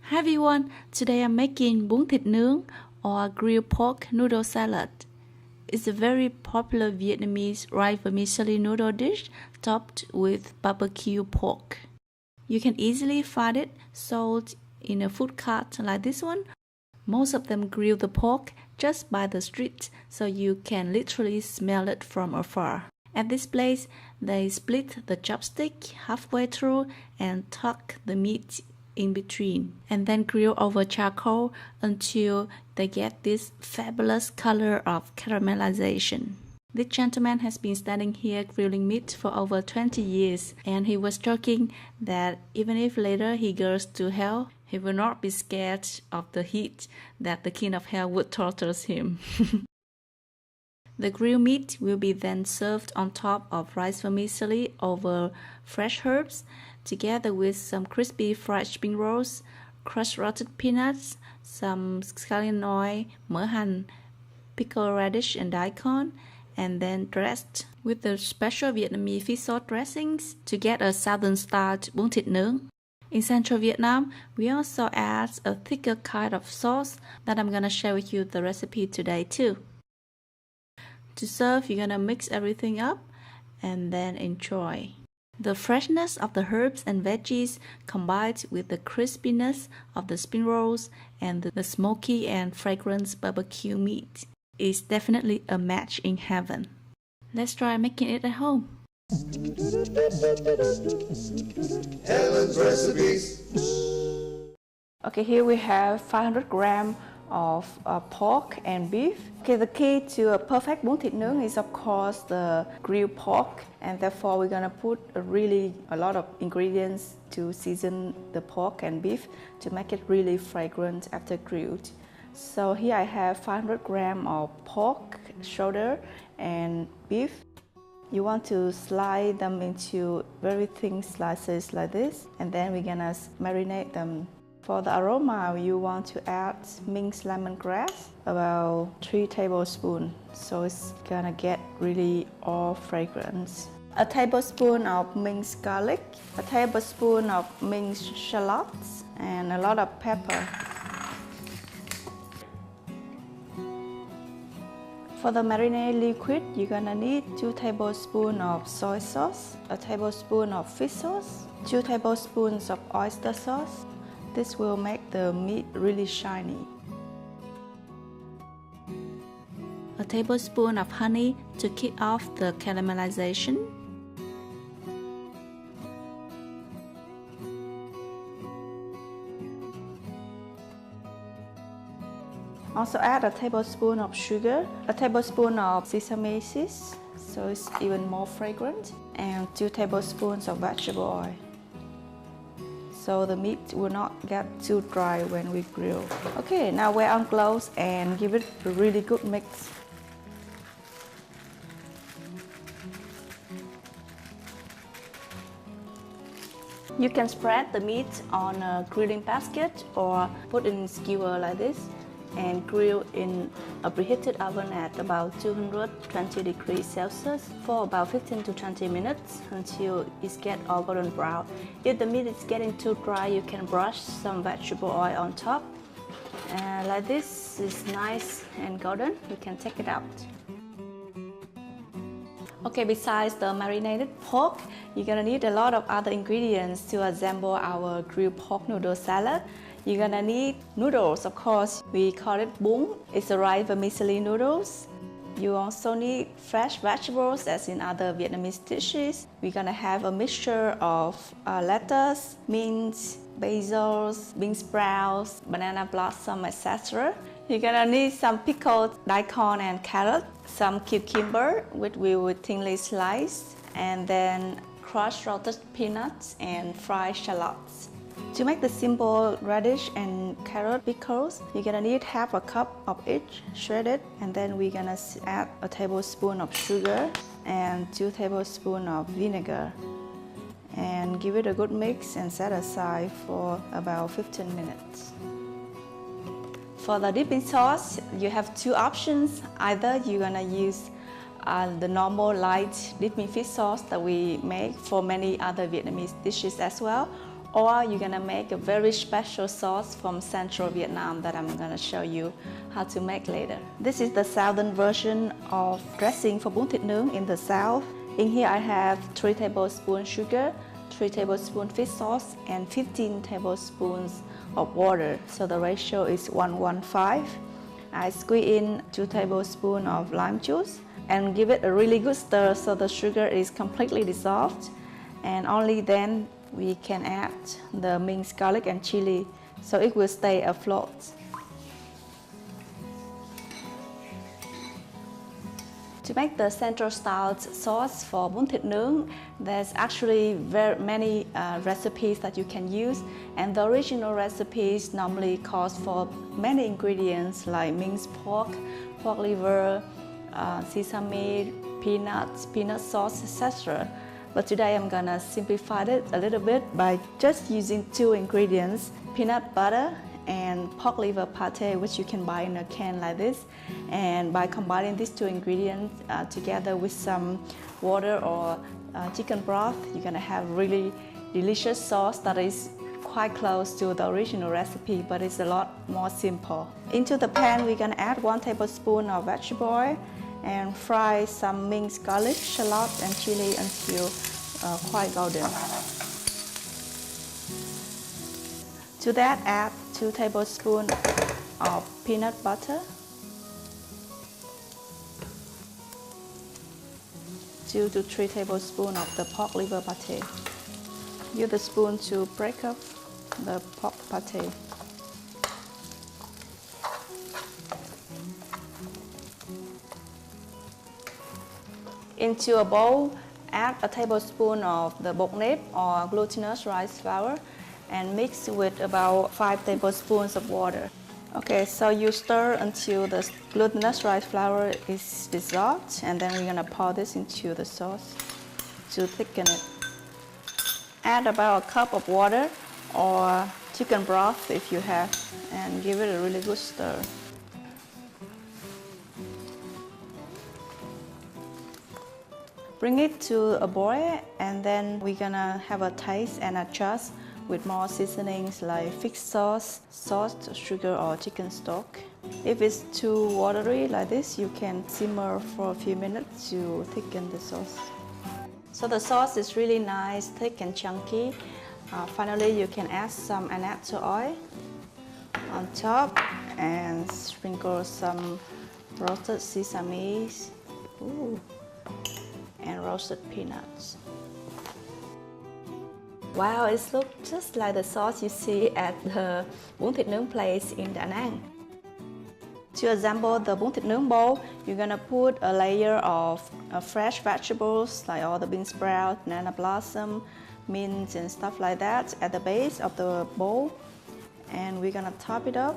Hi everyone, today I'm making bún thịt nướng or grilled pork noodle salad. It's a very popular Vietnamese rice vermicelli noodle dish topped with barbecue pork. You can easily find it sold in a food cart like this one. Most of them grill the pork just by the street, so you can literally smell it from afar. At this place, they split the chopstick halfway through and tuck the meat in between, and then grill over charcoal until they get this fabulous color of caramelization. This gentleman has been standing here grilling meat for over 20 years, and he was joking that even if later he goes to hell, he will not be scared of the heat that the king of hell would torture him. The grilled meat will be then served on top of rice vermicelli over fresh herbs, together with some crispy fried spring rolls, crushed roasted peanuts, some scallion oil, mỡ hành, pickled radish and daikon, and then dressed with the special Vietnamese fish sauce dressings to get a southern-style bún thịt nướng. In central Vietnam, we also add a thicker kind of sauce that I'm gonna share with you the recipe today too. To serve, you're gonna mix everything up and then enjoy. The freshness of the herbs and veggies combined with the crispiness of the spring rolls and the smoky and fragrant barbecue meat is definitely a match in heaven. Let's try making it at home. Helen's recipes. Okay, here we have 500 grams of pork and beef. Okay, the key to a perfect bún thịt nướng is of course the grilled pork, and therefore we're gonna put a lot of ingredients to season the pork and beef to make it really fragrant after grilled. So here I have 500 grams of pork shoulder and beef. You want to slice them into very thin slices like this, and then we're gonna marinate them. For the aroma, you want to add minced lemongrass, about 3 tablespoons, so it's gonna get really all fragrance. A tablespoon of minced garlic, a tablespoon of minced shallots, and a lot of pepper. For the marinade liquid, you're gonna need 2 tablespoons of soy sauce, a tablespoon of fish sauce, 2 tablespoons of oyster sauce. This will make the meat really shiny. A tablespoon of honey to kick off the caramelization. Also add a tablespoon of sugar, a tablespoon of sesame seeds, so it's even more fragrant, and 2 tablespoons of vegetable oil. So the meat will not get too dry when we grill. Okay, now wear on gloves and give it a really good mix. You can spread the meat on a grilling basket or put in a skewer like this and grill in a preheated oven at about 220 degrees Celsius for about 15 to 20 minutes until it gets all golden brown. If the meat is getting too dry, you can brush some vegetable oil on top. And like this is nice and golden, you can take it out. Okay, besides the marinated pork, you're gonna need a lot of other ingredients to assemble our grilled pork noodle salad. You're gonna need noodles, of course. We call it bún. It's a rice vermicelli noodles. You also need fresh vegetables as in other Vietnamese dishes. We're gonna have a mixture of lettuce, mint, basil, bean sprouts, banana blossom, etc. You're gonna need some pickled daikon and carrot, some cucumber, which we will thinly slice, and then crushed roasted peanuts and fried shallots. To make the simple radish and carrot pickles, you're gonna need half a cup of each shredded, and then we're gonna add a tablespoon of sugar and 2 tablespoons of vinegar. And give it a good mix and set aside for about 15 minutes. For the dipping sauce, you have 2 options. Either you're gonna use the normal light dipping fish sauce that we make for many other Vietnamese dishes as well, or you're gonna make a very special sauce from Central Vietnam that I'm gonna show you how to make later. This is the southern version of dressing for bún thịt nướng in the south. In here I have 3 tablespoons sugar, 3 tablespoons fish sauce, and 15 tablespoons of water. So the ratio is 1:1:5. I squeeze in 2 tablespoons of lime juice and give it a really good stir so the sugar is completely dissolved. And only then we can add the minced garlic and chili so it will stay afloat. To make the Central style sauce for bún thịt nướng, there's actually very many recipes that you can use, and the original recipes normally calls for many ingredients like minced pork, pork liver, sesame, peanuts, peanut sauce, etc. But today I'm gonna simplify it a little bit by just using 2 ingredients, peanut butter and pork liver pate, which you can buy in a can like this. And by combining these 2 ingredients together with some water or chicken broth, you're gonna have really delicious sauce that is quite close to the original recipe, but it's a lot more simple. Into the pan, we're gonna add 1 tablespoon of vegetable oil and fry some minced garlic, shallot, and chili until quite golden. To that, add 2 tablespoons of peanut butter, 2 to 3 tablespoons of the pork liver pate. Use the spoon to break up the pork pate. Into a bowl, add a tablespoon of the bột nếp or glutinous rice flour and mix with about 5 tablespoons of water. Okay, so you stir until the glutinous rice flour is dissolved, and then we're gonna pour this into the sauce to thicken it. Add about a cup of water or chicken broth if you have, and give it a really good stir. Bring it to a boil, and then we're gonna have a taste and adjust with more seasonings like fish sauce, salt, sugar, or chicken stock. If it's too watery like this, you can simmer for a few minutes to thicken the sauce. So the sauce is really nice, thick and chunky. Finally, you can add some annatto oil on top and sprinkle some roasted sesame and roasted peanuts. Wow, it looks just like the sauce you see at the bún thịt nướng place in Da Nang. To assemble the bún thịt nướng bowl, you're gonna put a layer of fresh vegetables like all the bean sprout, banana blossom, mint and stuff like that at the base of the bowl. And we're gonna top it up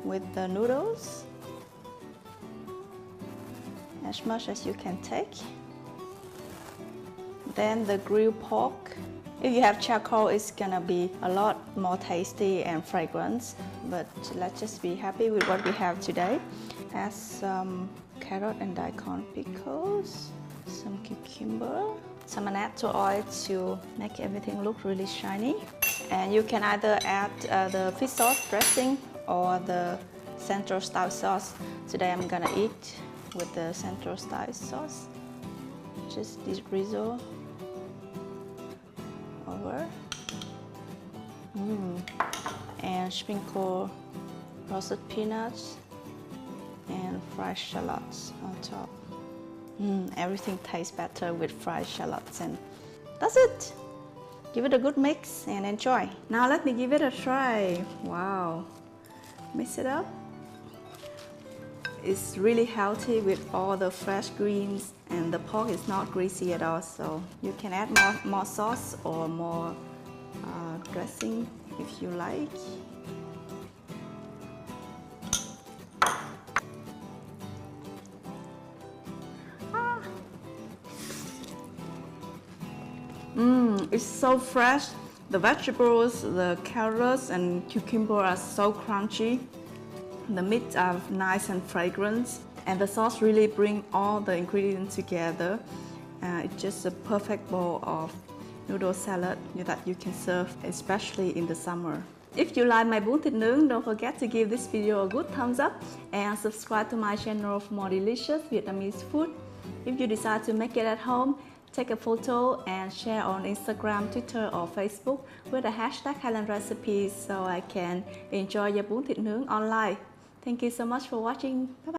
with the noodles, as much as you can take. Then the grilled pork. If you have charcoal, it's gonna be a lot more tasty and fragrant, but let's just be happy with what we have today. Add some carrot and daikon pickles, some cucumber, some annatto oil to make everything look really shiny. And you can either add the fish sauce dressing or the Central style sauce. Today I'm gonna eat with the Central style sauce. Just this drizzle over. And sprinkle roasted peanuts and fried shallots on top. Everything tastes better with fried shallots, and that's it. Give it a good mix and enjoy. Now let me give it a try. Wow, mix it up. It's really healthy with all the fresh greens, and the pork is not greasy at all, so you can add more sauce or more dressing if you like. It's so fresh. The vegetables, the carrots and cucumber are so crunchy. The meats are nice and fragrant, and the sauce really brings all the ingredients together. It's just a perfect bowl of noodle salad that you can serve, especially in the summer. If you like my bún thịt nướng, don't forget to give this video a good thumbs up and subscribe to my channel for more delicious Vietnamese food. If you decide to make it at home, take a photo and share on Instagram, Twitter or Facebook with the hashtag Highland Recipes so I can enjoy your bún thịt nướng online. Thank you so much for watching. Bye bye.